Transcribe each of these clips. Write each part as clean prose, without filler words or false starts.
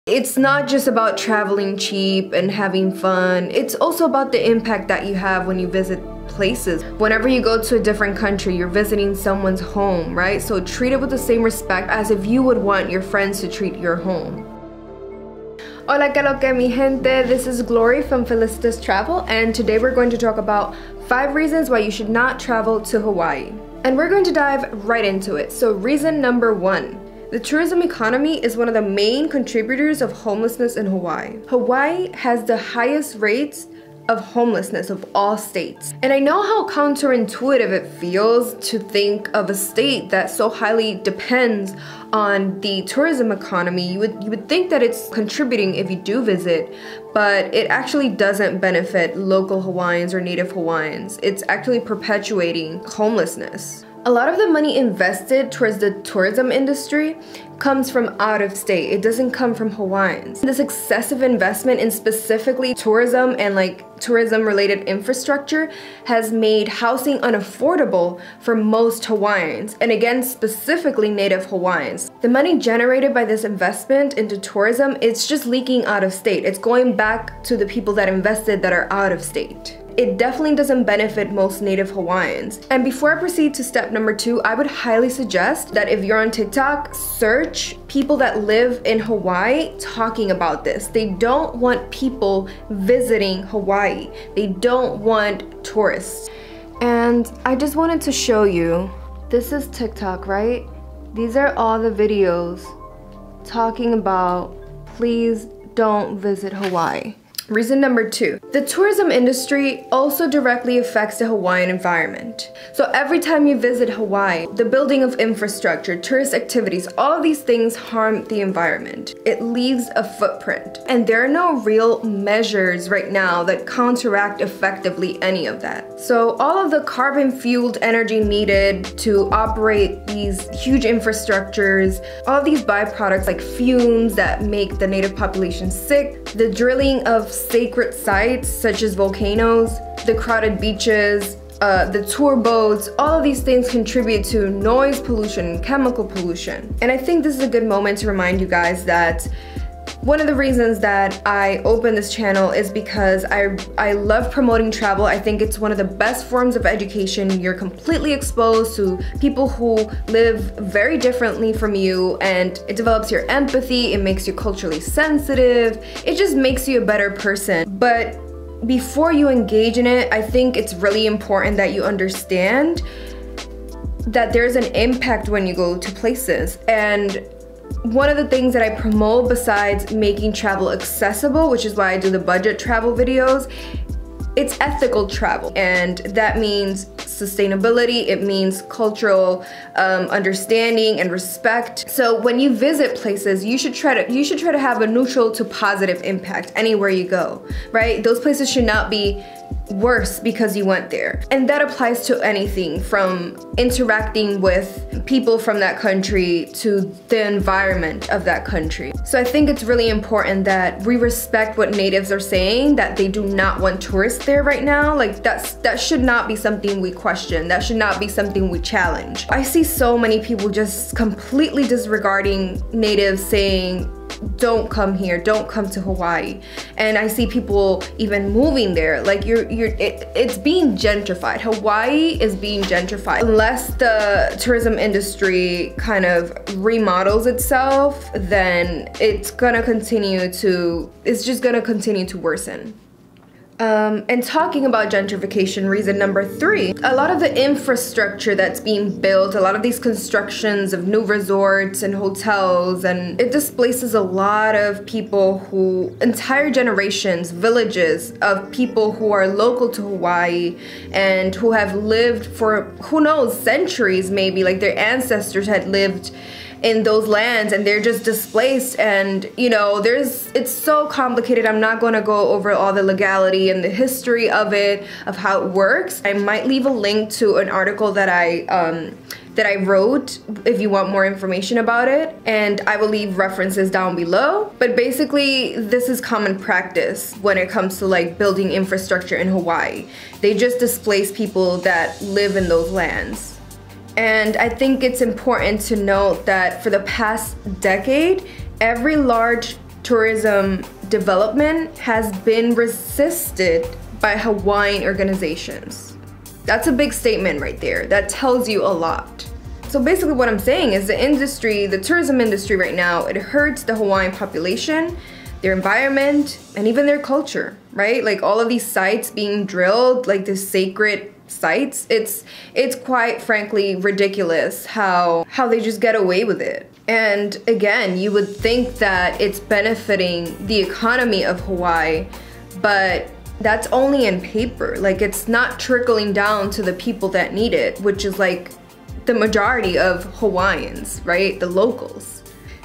It's not just about traveling cheap and having fun. It's also about the impact that you have when you visit places. Whenever you go to a different country, you're visiting someone's home, right? So treat it with the same respect as if you would want your friends to treat your home. Hola, que lo que mi gente, this is Glory from Felicitas Travel, and today we're going to talk about 5 reasons why you should not travel to Hawaii. And we're going to dive right into it. So reason number 1. The tourism economy is one of the main contributors of homelessness in Hawaii. Hawaii has the highest rates of homelessness of all states. And I know how counterintuitive it feels to think of a state that so highly depends on the tourism economy. You would think that it's contributing if you do visit, but it actually doesn't benefit local Hawaiians or native Hawaiians. It's actually perpetuating homelessness. A lot of the money invested towards the tourism industry comes from out of state. It doesn't come from Hawaiians. This excessive investment in specifically tourism and tourism related infrastructure has made housing unaffordable for most Hawaiians, and again specifically native Hawaiians. The money generated by this investment into tourism, it's just leaking out of state. It's going back to the people that invested that are out of state. It definitely doesn't benefit most native Hawaiians. And before I proceed to step number 2, I would highly suggest that if you're on TikTok, search people that live in Hawaii talking about this. They don't want people visiting Hawaii. They don't want tourists. And I just wanted to show you, this is TikTok, right? These are all the videos talking about please don't visit Hawaii. Reason number 2, the tourism industry also directly affects the Hawaiian environment. So every time you visit Hawaii, the building of infrastructure, tourist activities, all of these things harm the environment. It leaves a footprint. And there are no real measures right now that counteract effectively any of that. So all of the carbon-fueled energy needed to operate these huge infrastructures, all of these byproducts like fumes that make the native population sick, the drilling of sacred sites such as volcanoes, the crowded beaches, the tour boats, all of these things contribute to noise pollution, chemical pollution. And I think this is a good moment to remind you guys that one of the reasons that I opened this channel is because I love promoting travel. I think it's one of the best forms of education. You're completely exposed to people who live very differently from you, and it develops your empathy, it makes you culturally sensitive, it just makes you a better person. But before you engage in it, I think it's really important that you understand that there's an impact when you go to places. And one of the things that I promote besides making travel accessible, which is why I do the budget travel videos, it's ethical travel. And that means sustainability, it means cultural understanding and respect. So when you visit places, you should try to have a neutral to positive impact anywhere you go, right? Those places should not be worse because you went there. And that applies to anything from interacting with people from that country to the environment of that country. So I think it's really important that we respect what natives are saying, that they do not want tourists there right now. Like that should not be something we question. That should not be something we challenge. I see so many people just completely disregarding natives, saying don't come here, don't come to Hawaii. And I see people even moving there. Like it's being gentrified. Hawaii is being gentrified. Unless the tourism industry kind of remodels itself, then it's just gonna continue to worsen. And talking about gentrification, reason number 3, a lot of the infrastructure that's being built, a lot of these constructions of new resorts and hotels, and it displaces a lot of people entire generations, villages of people who are local to Hawaii and who have lived for, who knows, centuries maybe, like their ancestors had lived in those lands and they're just displaced. And you know, it's so complicated. I'm not going to go over all the legality and the history of it, of how it works. I might leave a link to an article that I wrote if you want more information about it, and I will leave references down below. But basically this is common practice when it comes to like building infrastructure in Hawaii. They just displace people that live in those lands. And I think it's important to note that for the past decade, every large tourism development has been resisted by Hawaiian organizations. That's a big statement right there. That tells you a lot. So basically what I'm saying is the tourism industry right now, it hurts the Hawaiian population, their environment, and even their culture, right? Like all of these sites being drilled, like these sacred sites, it's quite frankly ridiculous how they just get away with it. And again, you would think that it's benefiting the economy of Hawaii, but that's only in paper. Like it's not trickling down to the people that need it, which is like the majority of Hawaiians, right? The locals.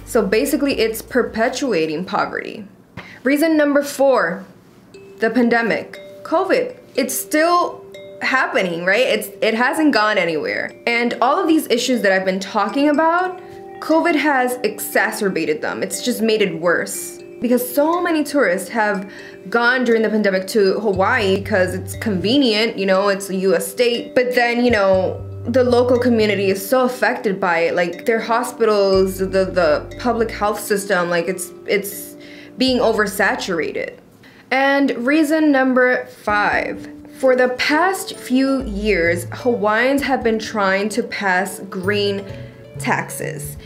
So basically it's perpetuating poverty. Reason number 4, the pandemic, COVID. It's still happening, right? It hasn't gone anywhere. And all of these issues that I've been talking about, COVID has exacerbated them. It's just made it worse. Because so many tourists have gone during the pandemic to Hawaii because it's convenient, you know, it's a US state. But then, you know, the local community is so affected by it. Like their hospitals, the public health system, like it's being oversaturated. And reason number 5. For the past few years, Hawaiians have been trying to pass green taxes.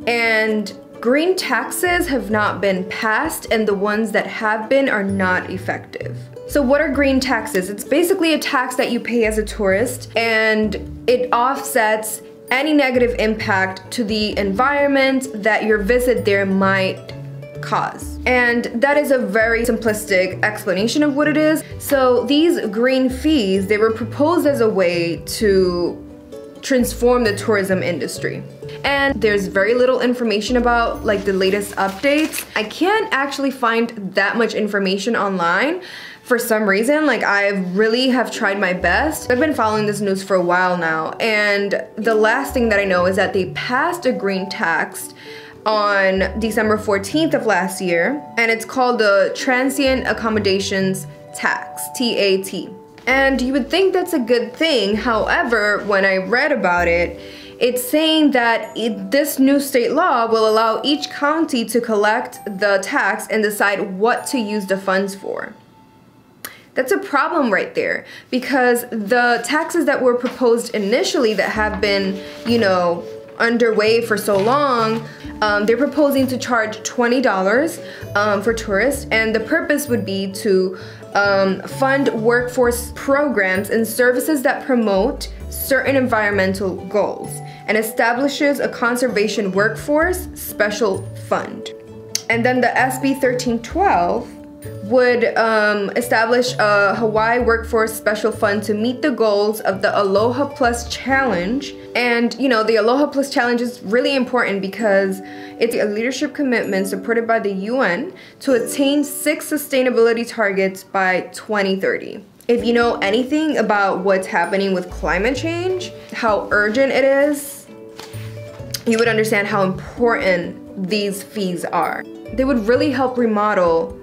And green taxes have not been passed, and the ones that have been are not effective. So what are green taxes? It's basically a tax that you pay as a tourist, and it offsets any negative impact to the environment that your visit there might cause. And that is a very simplistic explanation of what it is. So these green fees, they were proposed as a way to transform the tourism industry. And there's very little information about like the latest updates. I can't actually find that much information online for some reason. Like I really have tried my best. I've been following this news for a while now, and the last thing that I know is that they passed a green tax on December 14th of last year, and it's called the Transient Accommodations Tax, TAT. And you would think that's a good thing. However, when I read about it, it's saying that this new state law will allow each county to collect the tax and decide what to use the funds for. That's a problem right there, because the taxes that were proposed initially that have been, you know, underway for so long, they're proposing to charge $20 for tourists, and the purpose would be to fund workforce programs and services that promote certain environmental goals, and establishes a conservation workforce special fund. And then the SB 1312 would establish a Hawaii Workforce Special Fund to meet the goals of the Aloha Plus Challenge. And you know, the Aloha Plus Challenge is really important because it's a leadership commitment supported by the UN to attain 6 sustainability targets by 2030. If you know anything about what's happening with climate change, how urgent it is, you would understand how important these fees are. They would really help remodel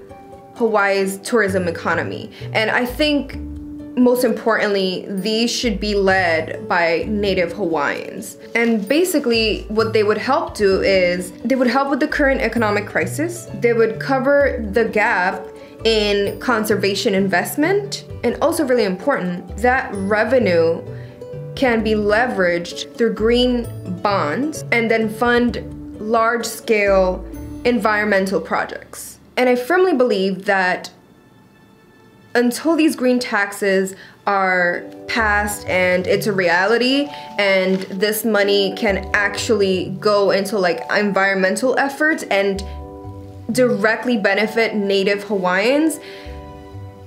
Hawaii's tourism economy. And I think most importantly, these should be led by Native Hawaiians. And basically what they would help do is they would help with the current economic crisis. They would cover the gap in conservation investment, and also really important, that revenue can be leveraged through green bonds and then fund large-scale environmental projects. And I firmly believe that until these green taxes are passed and it's a reality, and this money can actually go into like environmental efforts and directly benefit Native Hawaiians,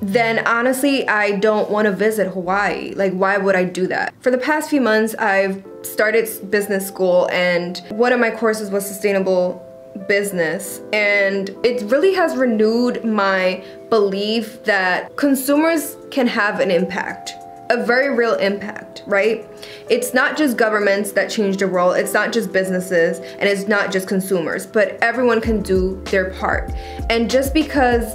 then honestly, I don't want to visit Hawaii. Like, why would I do that? For the past few months, I've started business school, and one of my courses was sustainable business, and it really has renewed my belief that consumers can have an impact, a very real impact, right? It's not just governments that change the world, it's not just businesses, and it's not just consumers, but everyone can do their part. And just because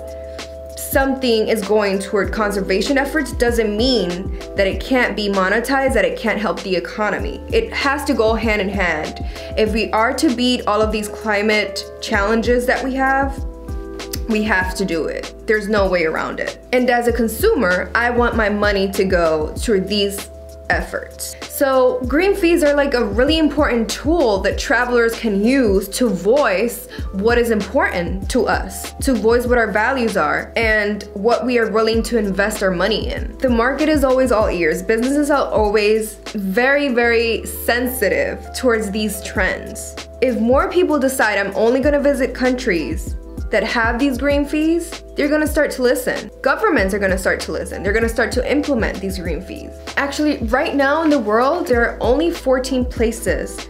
something is going toward conservation efforts doesn't mean that it can't be monetized, that it can't help the economy. It has to go hand in hand. If we are to beat all of these climate challenges that we have, We have to do it. There's no way around it. And as a consumer, I want my money to go to these efforts. So green fees are like a really important tool that travelers can use to voice what is important to us, to voice what our values are and what we are willing to invest our money in. The market is always all ears. Businesses are always very, very sensitive towards these trends. If more people decide I'm only gonna visit countries that have these green fees, they're gonna start to listen. Governments are gonna start to listen. They're gonna start to implement these green fees. Actually, right now in the world, there are only 14 places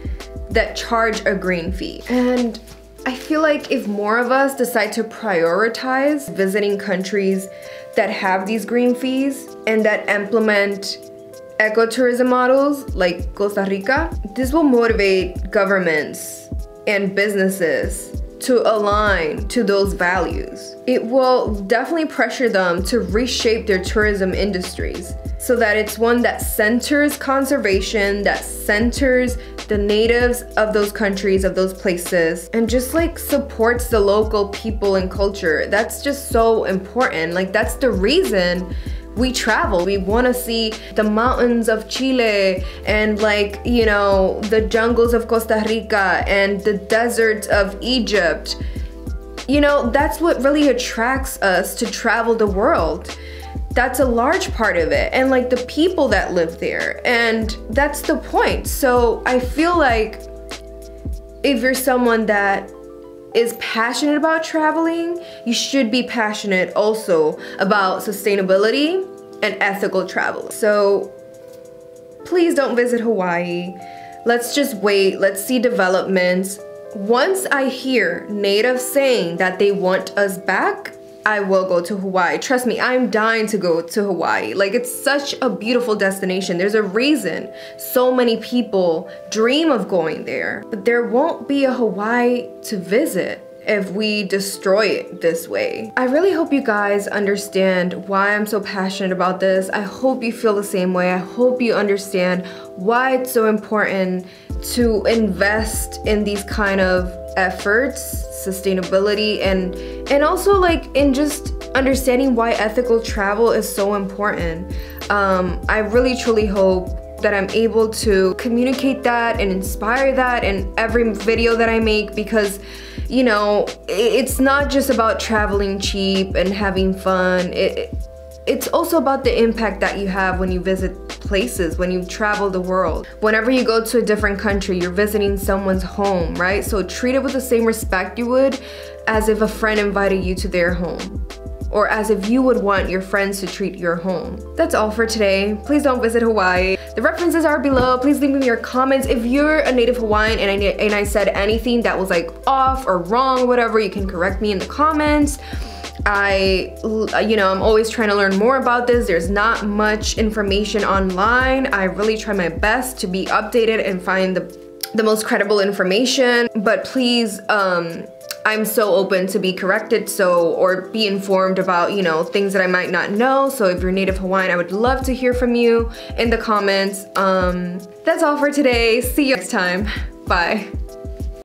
that charge a green fee. And I feel like if more of us decide to prioritize visiting countries that have these green fees and that implement ecotourism models like Costa Rica, this will motivate governments and businesses to align to those values. It will definitely pressure them to reshape their tourism industries so that it's one that centers conservation, that centers the natives of those countries, of those places, and just like supports the local people and culture. That's just so important. Like, that's the reason we travel. We want to see the mountains of Chile and, like, you know, the jungles of Costa Rica and the deserts of Egypt. You know, that's what really attracts us to travel the world. That's a large part of it, and like the people that live there, and that's the point. So I feel like if you're someone that is passionate about traveling, you should be passionate also about sustainability and ethical travel. So please don't visit Hawaii. Let's just wait. Let's see developments. Once I hear natives saying that they want us back, I will go to Hawaii. Trust me, I'm dying to go to Hawaii. Like, it's such a beautiful destination. There's a reason so many people dream of going there. But there won't be a Hawaii to visit if we destroy it this way. I really hope you guys understand why I'm so passionate about this. I hope you feel the same way. I hope you understand why it's so important to invest in these kind of efforts, sustainability, and also like in just understanding why ethical travel is so important. I really truly hope that I'm able to communicate that and inspire that in every video that I make, because you know, it's not just about traveling cheap and having fun. It's also about the impact that you have when you visit places, when you travel the world. Whenever you go to a different country, you're visiting someone's home, right? So treat it with the same respect you would as if a friend invited you to their home, or as if you would want your friends to treat your home. That's all for today. Please don't visit Hawaii. The references are below. Please leave me your comments. If you're a native Hawaiian and I said anything that was like off or wrong or whatever, you can correct me in the comments. I'm always trying to learn more about this. There's not much information online. I really try my best to be updated and find the most credible information, but please, I'm so open to be corrected or be informed about, you know, things that I might not know. So if you're native Hawaiian, I would love to hear from you in the comments. That's all for today. See you next time. Bye.